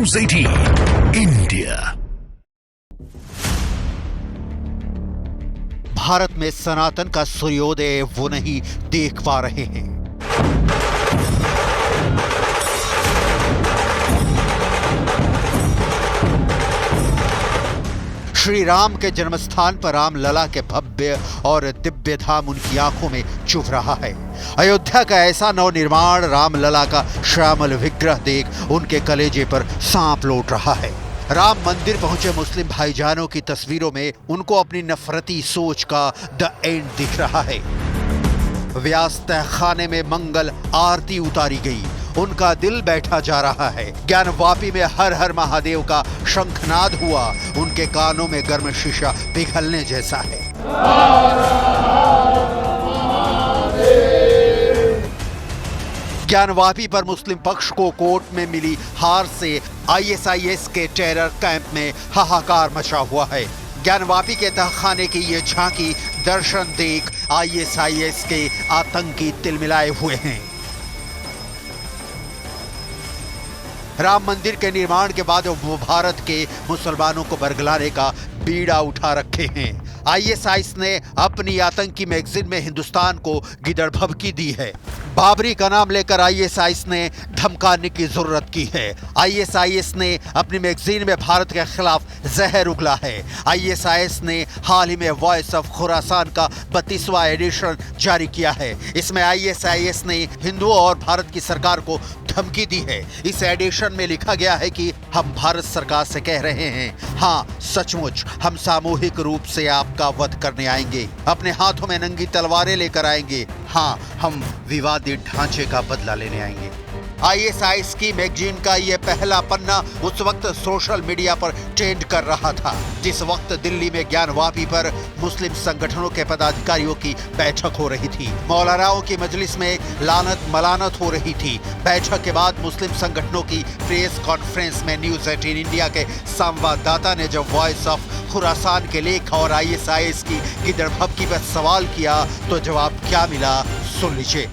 News 18 India. Bharat में सनातन का सूर्योदय वो नहीं देख पा रहे हैं। श्री राम के जन्मस्थान पर रामलला के भव्य और दिव्य धाम उनकी आंखों में चुभ रहा है। अयोध्या का ऐसा नवनिर्माण रामलला का श्यामल विग्रह देख उनके कलेजे पर सांप लौट रहा है। राम मंदिर पहुंचे मुस्लिम भाईजानों की तस्वीरों में उनको अपनी नफरती सोच का द एंड दिख रहा है। व्यास तहखाने में मंगल आरती उतारी गई, उनका दिल बैठा जा रहा है। ज्ञानवापी में हर हर महादेव का शंखनाद हुआ, उनके कानों में गर्म शीशा पिघलने जैसा है। ज्ञानवापी पर मुस्लिम पक्ष को कोर्ट में मिली हार से आईएसआईएस के टेरर कैंप में हाहाकार मचा हुआ है। ज्ञानवापी के तहखाने की ये झांकी दर्शन देख आईएसआईएस के आतंकी तिलमिलाए हुए हैं। राम मंदिर के निर्माण के बाद वो भारत के मुसलमानों को बरगलाने का बीड़ा उठा रखे हैं। आईएसआईएस ने अपनी आतंकी मैगजीन में हिंदुस्तान को गिदड़भभकी दी है। बाबरी का नाम लेकर आईएसआईएस ने धमकाने की जरूरत की है। आईएसआईएस ने अपनी मैगजीन में भारत के खिलाफ जहर उगला है। आईएसआईएस ने हाल ही में वॉइस ऑफ खुरासान का 32वां एडिशन जारी किया है। इसमें आईएसआईएस ने हिंदुओं और भारत की सरकार को धमकी दी है। इस एडिशन में लिखा गया है कि हम भारत सरकार से कह रहे हैं, हाँ सचमुच हम सामूहिक रूप से आपका वध करने आएंगे, अपने हाथों में नंगी तलवारें लेकर आएंगे, हाँ हम विवादित ढांचे का बदला लेने आएंगे। आईएसआईएस की मैगजीन का यह पहला पन्ना उस वक्त सोशल मीडिया पर ट्रेंड कर रहा था जिस वक्त दिल्ली में ज्ञानवापी पर मुस्लिम संगठनों के पदाधिकारियों की बैठक हो रही थी। मौलानाओं की मजलिस में लानत मलानत हो रही थी। बैठक के बाद मुस्लिम संगठनों की प्रेस कॉन्फ्रेंस में न्यूज 18 इंडिया के संवाददाता ने जब वॉइस ऑफ खुरासान के लेख और आईएसआईएस की गिदड़भभकी पर सवाल किया तो जवाब क्या मिला, सुन लीजिए।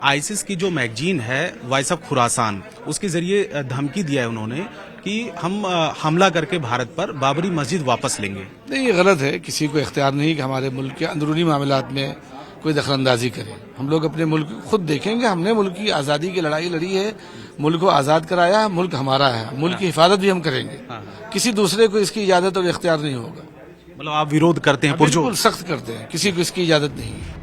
आईसिस की जो मैगजीन है वॉइस ऑफ खुरासान, उसके जरिए धमकी दिया है उन्होंने कि हम हमला करके भारत पर बाबरी मस्जिद वापस लेंगे। नहीं, ये गलत है। किसी को इख्तियार नहीं कि हमारे मुल्क के अंदरूनी मामलात में कोई दखलंदाजी करे। हम लोग अपने मुल्क को खुद देखेंगे। हमने मुल्क की आज़ादी की लड़ाई लड़ी है, मुल्क को आज़ाद कराया है, मुल्क हमारा है, मुल्क की हिफाजत भी हम करेंगे। किसी दूसरे को इसकी इजाजत और इख्तियार नहीं होगा। मतलब आप विरोध करते हैं? बिल्कुल सख्त करते हैं, किसी को इसकी इजाजत नहीं है।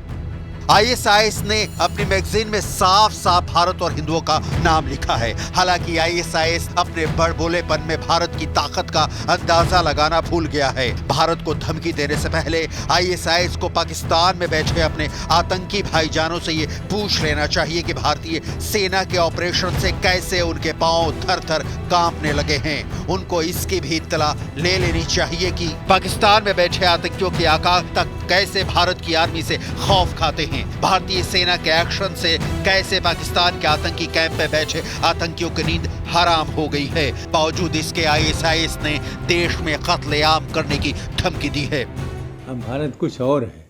आईएसआईएस ने अपनी मैगजीन में साफ साफ भारत और हिंदुओं का नाम लिखा है। हालांकि आईएसआईएस अपने बड़बोलेपन में भारत की ताकत का अंदाजा लगाना भूल गया है। भारत को धमकी देने से पहले आईएसआईएस को पाकिस्तान में बैठे अपने आतंकी भाईजानों से ये पूछ लेना चाहिए कि भारतीय सेना के ऑपरेशन से कैसे उनके पांव थर थर कांपने लगे हैं। उनको इसकी भी इत्तला ले लेनी चाहिए कि पाकिस्तान में बैठे आतंकियों की आकाश तक कैसे भारत की आर्मी से खौफ खाते हैं। भारतीय सेना के एक्शन से कैसे पाकिस्तान के आतंकी कैंप में बैठे आतंकियों की नींद हराम हो गई है। बावजूद इसके आईएसआईएस ने देश में कत्लेआम करने की धमकी दी है। अब भारत कुछ और है,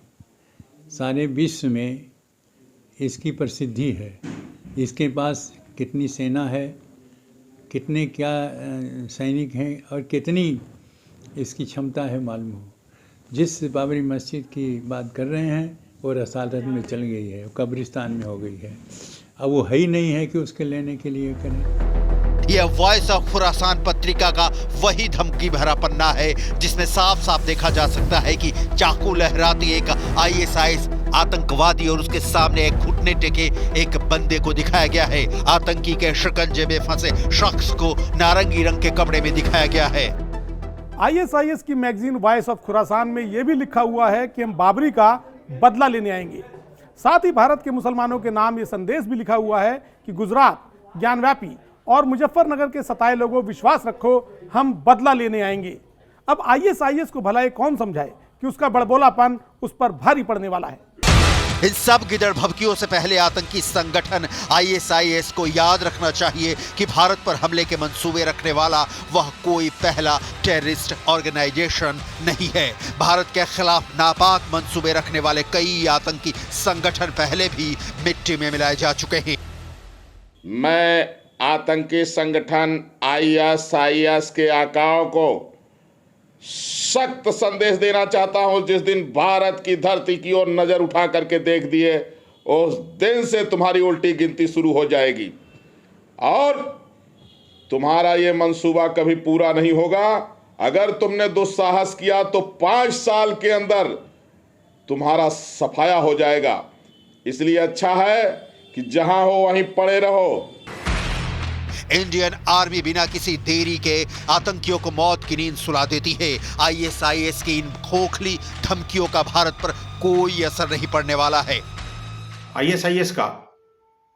सारे विश्व में इसकी प्रसिद्धि है। इसके पास कितनी सेना है, कितने क्या सैनिक हैं और कितनी इसकी क्षमता है मालूम हो। जिस बाबरी मस्जिद की बात कर रहे हैं वो रसालत में चल गई है, कब्रिस्तान में हो गई है। अब वो है ही नहीं है कि उसके लेने के लिए करें। यह वॉइस ऑफ खुरासान पत्रिका का वही धमकी भरा पन्ना है जिसमें साफ साफ देखा जा सकता है कि चाकू लहराती एक आईएसआईएस आतंकवादी और उसके सामने एक घुटने टेके एक बंदे को दिखाया गया है। आतंकी के शिकंजे में फंसे शख्स को नारंगी रंग के कपड़े में दिखाया गया है। आईएसआईएस की मैगजीन वॉइस ऑफ खुरासान में यह भी लिखा हुआ है कि हम बाबरी का बदला लेने आएंगे। साथ ही भारत के मुसलमानों के नाम ये संदेश भी लिखा हुआ है कि गुजरात, ज्ञानवापी और मुजफ्फरनगर के सताए लोगों विश्वास रखो, हम बदला लेने आएंगे। अब आईएसआईएस को भला ये कौन समझाए कि उसका बड़बोलापन उस पर भारी पड़ने वाला है। इन सब गिदड़भभकियों से पहले आतंकी संगठन आईएसआईएस को याद रखना चाहिए कि भारत पर हमले के मंसूबे रखने वाला वह कोई पहला टेररिस्ट ऑर्गेनाइजेशन नहीं है। भारत के खिलाफ नापाक मंसूबे रखने वाले कई आतंकी संगठन पहले भी मिट्टी में मिलाए जा चुके हैं। मैं आतंकी संगठन ISIS के आकाओं को सख्त संदेश देना चाहता हूं। जिस दिन भारत की धरती की ओर नजर उठा करके देख दिए, उस दिन से तुम्हारी उल्टी गिनती शुरू हो जाएगी और तुम्हारा यह मंसूबा कभी पूरा नहीं होगा। अगर तुमने दुस्साहस किया तो 5 साल के अंदर तुम्हारा सफाया हो जाएगा। इसलिए अच्छा है कि जहां हो वहीं पड़े रहो। इंडियन आर्मी बिना किसी देरी के आतंकियों को मौत की नींद सुला देती है। ISIS की इन खोखली धमकियों का भारत पर कोई असर नहीं पड़ने वाला है। ISIS का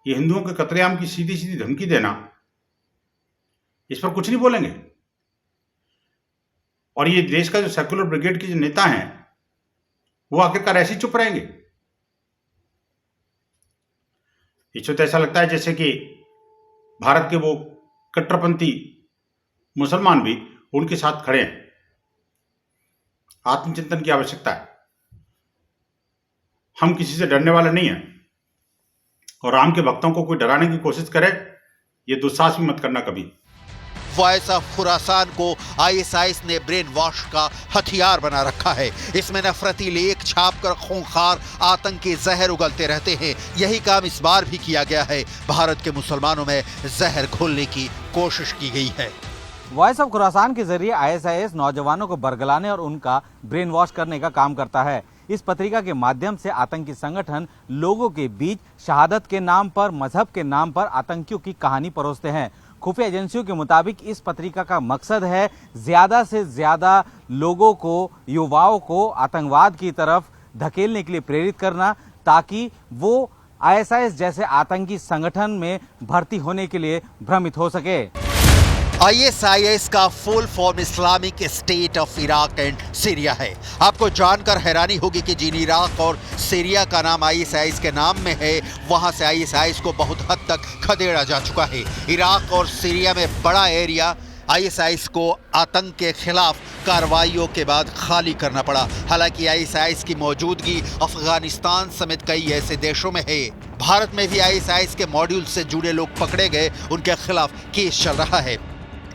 ये हिंदुओं के कत्लेआम की सीधी सीधी धमकी देना, इस पर कुछ नहीं बोलेंगे। और ये देश का जो सेक्युलर ब्रिगेड के जो नेता हैं, वो आखिरकार ऐसे ही चुप रहेंगे। इससे तो ऐसा लगता है जैसे कि भारत के वो कट्टरपंथी मुसलमान भी उनके साथ खड़े हैं। आत्मचिंतन की आवश्यकता है। हम किसी से डरने वाले नहीं हैं और राम के भक्तों को कोई डराने की कोशिश करे, ये दुस्साहस भी मत करना कभी। वॉइस ऑफ खुरासान को ISIS ने ब्रेन वॉश का हथियार बना रखा है। इसमें नफरती लेख छापकर खूंखार आतंकी जहर उगलते रहते हैं। यही काम इस बार भी किया गया है। भारत के मुसलमानों में जहर घोलने की कोशिश की गई है। वॉइस ऑफ खुरासान के जरिए ISIS नौजवानों को बरगलाने और उनका ब्रेन वॉश करने का काम करता है। इस पत्रिका के माध्यम से आतंकी संगठन लोगों के बीच शहादत के नाम पर, मजहब के नाम पर आतंकियों की कहानी परोसते हैं। खुफिया एजेंसियों के मुताबिक इस पत्रिका का मकसद है ज्यादा से ज्यादा लोगों को, युवाओं को आतंकवाद की तरफ धकेलने के लिए प्रेरित करना, ताकि वो ISIS जैसे आतंकी संगठन में भर्ती होने के लिए भ्रमित हो सके। ISIS का full form Islamic state of Iraq and Syria है। आपको जानकर हैरानी होगी कि जिन इराक और सीरिया का नाम ISIS के नाम में है, वहां से ISIS को बहुत हद तक खदेड़ा जा चुका है। इराक और सीरिया में बड़ा एरिया ISIS को आतंक के खिलाफ कार्रवाइयों के बाद खाली करना पड़ा। हालांकि ISIS की मौजूदगी अफगानिस्तान समेत कई ऐसे देशों में है। भारत में भी ISIS के मॉड्यूल से जुड़े लोग पकड़े गए, उनके खिलाफ केस चल रहा है।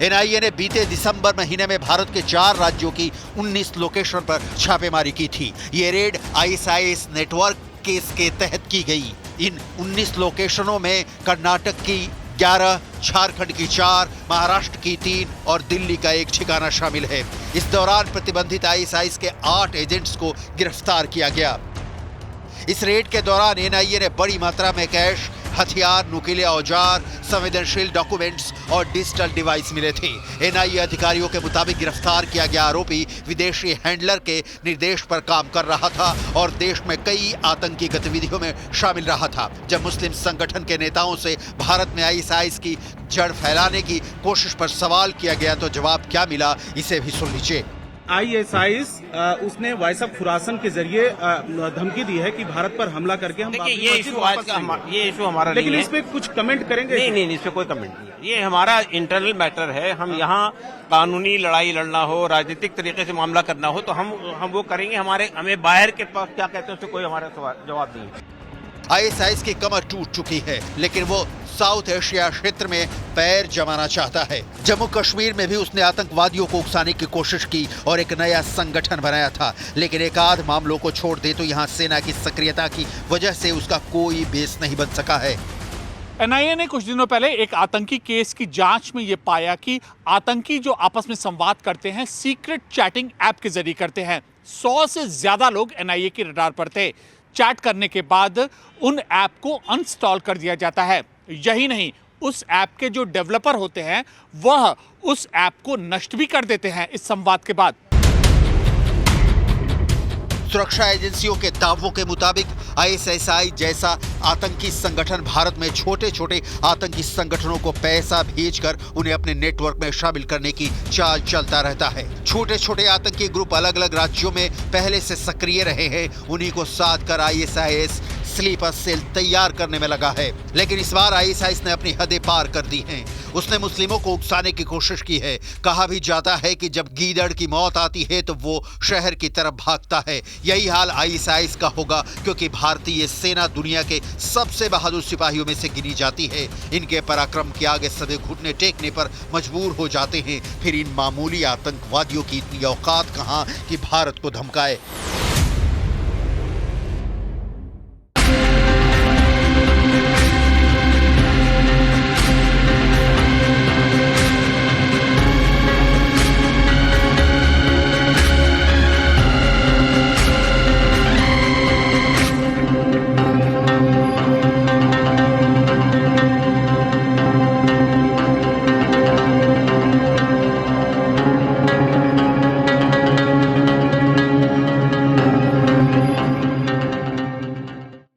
NIA ने बीते दिसंबर महीने में भारत के 4 राज्यों की 19 लोकेशन पर छापेमारी की थी। ये रेड ISIS नेटवर्क केस के तहत की गई। इन 19 लोकेशनों में कर्नाटक की 11, झारखंड की 4, महाराष्ट्र की 3 और दिल्ली का 1 ठिकाना शामिल है। इस दौरान प्रतिबंधित ISIS के 8 एजेंट्स को गिरफ्तार किया गया। इस रेड के दौरान NIA ने बड़ी मात्रा में कैश, हथियार, नुकीले औजार, संवेदनशील डॉक्यूमेंट्स और डिजिटल डिवाइस मिले थे। NIA अधिकारियों के मुताबिक गिरफ्तार किया गया आरोपी विदेशी हैंडलर के निर्देश पर काम कर रहा था और देश में कई आतंकी गतिविधियों में शामिल रहा था। जब मुस्लिम संगठन के नेताओं से भारत में ISIS की जड़ फैलाने की कोशिश पर सवाल किया गया तो जवाब क्या मिला, इसे भी सुन लीजिए। ISIS उसने वॉइस ऑफ खुरासान के जरिए धमकी दी है कि भारत पर हमला करके हम देखिए ये इशू हमारा लेकिन नहीं इस पे कुछ कमेंट करेंगे? नहीं, इस पे कोई कमेंट नहीं है। ये हमारा इंटरनल मैटर है। हम यहाँ कानूनी लड़ाई लड़ना हो, राजनीतिक तरीके से मामला करना हो तो हम वो करेंगे। हमें बाहर के पास क्या कहते हैं उससे कोई हमारा जवाब नहीं है। ISIS की कमर टूट चुकी है, लेकिन वो साउथ एशिया क्षेत्र में पैर जमाना चाहता है। जम्मू कश्मीर में भी उसने आतंकवादियों को उकसाने की कोशिश की और एक नया संगठन बनाया था, लेकिन एक आध मामलों को छोड़ दे तो यहाँ सेना की सक्रियता की वजह से उसका कोई बेस नहीं बन सका है। NIA ने कुछ दिनों पहले एक आतंकी केस की जांच में ये पाया कि आतंकी जो आपस में संवाद करते हैं सीक्रेट चैटिंग ऐप के जरिए करते हैं। 100 से ज्यादा लोग NIA की रडार पर थे। चैट करने के बाद उन ऐप को अनइंस्टॉल कर दिया जाता है। यही नहीं, उस ऐप के जो डेवलपर होते हैं वह उस ऐप को नष्ट भी कर देते हैं इस संवाद के बाद। सुरक्षा एजेंसियों के दावों के मुताबिक ISIS जैसा आतंकी संगठन भारत में छोटे छोटे आतंकी संगठनों को पैसा भेजकर उन्हें अपने नेटवर्क में शामिल करने की चाल चलता रहता है। छोटे छोटे आतंकी ग्रुप अलग अलग राज्यों में पहले से सक्रिय रहे हैं। उन्हीं को साध कर ISIS स्लीपर सेल तैयार करने में लगा है। लेकिन इस बार आईएसआईएस ने अपनी हदें पार कर दी हैं। उसने मुस्लिमों को उकसाने की कोशिश की है। कहा भी जाता है कि जब गीदड़ की मौत आती है तो वो शहर की तरफ भागता है। यही हाल आईएसआईएस का होगा, क्योंकि भारतीय सेना दुनिया के सबसे बहादुर सिपाहियों में से गिनी जाती है। इनके पराक्रम के आगे सभी घुटने टेकने पर मजबूर हो जाते हैं। फिर इन मामूली आतंकवादियों की इतनी औकात कहां कि भारत को धमकाए।